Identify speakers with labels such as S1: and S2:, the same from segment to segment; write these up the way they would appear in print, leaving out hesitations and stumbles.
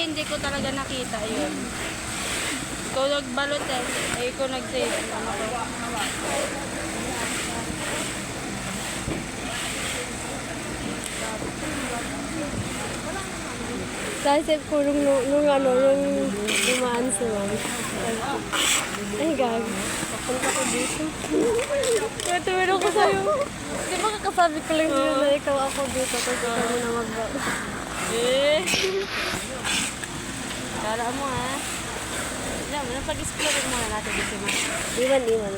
S1: hindi ko talaga nakita yun. Ikaw nagbalot eh. Ay, ikaw nag-save. Ano ko?
S2: Kasi ko nung dumaan si ma'am. Ay, gag. Papunta ko dito. Tumulong ko sa'yo. Di ba kakasabi ko lang sa'yo na ikaw ako dito tapos ikaw mo na mag-back.
S1: Eh. Kala mo ha. Alam mo, napag-explore muna natin dito ma.
S2: Iwan lang.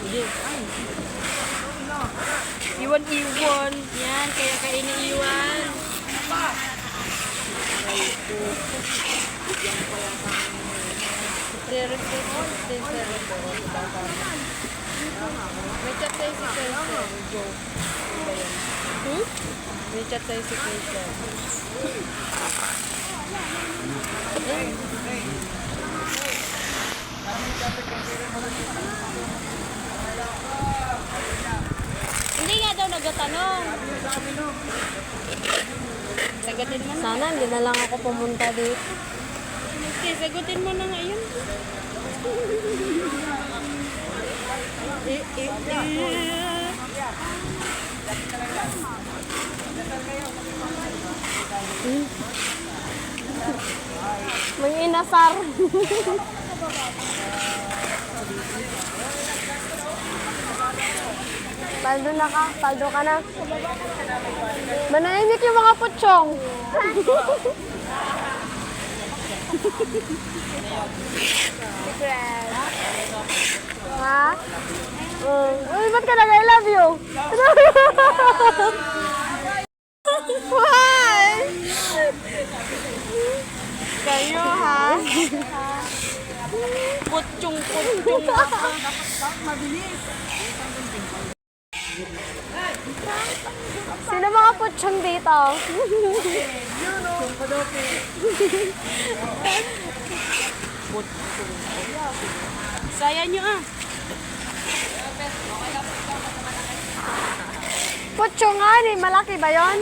S1: Hindi. Iwan. Yan, kaya iniiwan. May chat tayo si Kelsey. Go. May chat tayo si Kelsey. Hindi nga daw nagtatanong. Sagutin mo na.
S2: Sana hindi na lang ako pumunta dito.
S1: Okay, sagutin mo na nga yun.
S2: May inasar. Paldo ka na. Manahimik yung mga putsyong. Ha? Uy, ba't ka I love you? Why?
S1: Kayo ha? Putsyong.
S2: Sino mga putsyong dito?
S1: Saya nyo ah.
S2: Putsyong nga ni, malaki ba yon?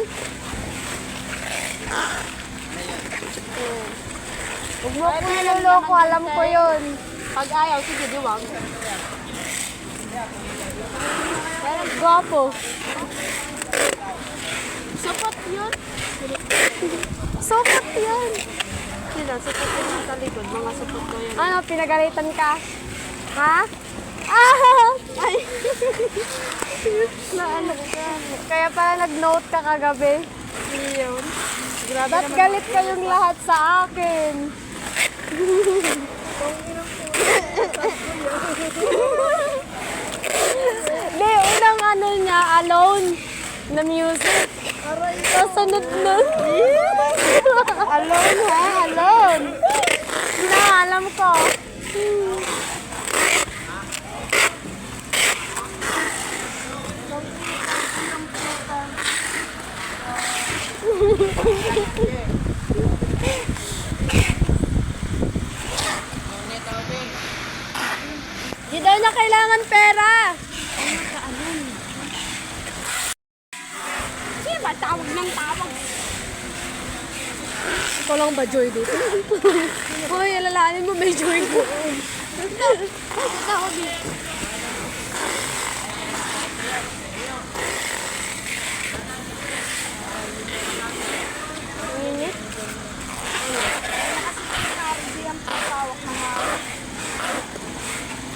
S2: Huwag mo ko niloloko, alam ko yun.
S1: Pag ayaw, sige, diwang.
S2: Pero gwapo.
S1: Sapat yun.
S2: Sukat yun.
S1: Sila, sapat yun sa likod. Mga sapat ko yan.
S2: Ano, pinagalitan ka? Ha? Ah! Ay! Naano ka? Kaya pala nag-note ka kagabi.
S1: Yun. Grabe
S2: Ba't
S1: naman.
S2: galit kayong lahat sa akin? Di, unang ano niya, alone na music. Kasunod nun. Alone ha, alone. Na, alam ko. Di daw na kailangan pera.
S1: Sige ba, tawag ng tawag.
S2: Ikaw lang ba joy dito? Hoy, alalahanin mo may joy ko.
S1: Tawag dito.
S2: Init.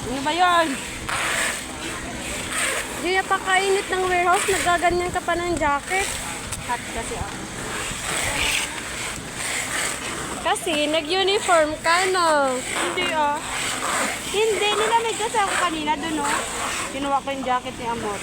S1: Ano ba yun?
S2: Di napakainit ng warehouse, nagaganyan ka pa ng jacket.
S1: Hot kasi ako.
S2: Kasi nag-uniform ka, no?
S1: Hindi ah. Hindi, nilamig kasi ako kanina dun oh. Kinuha ko yung jacket ni Amor.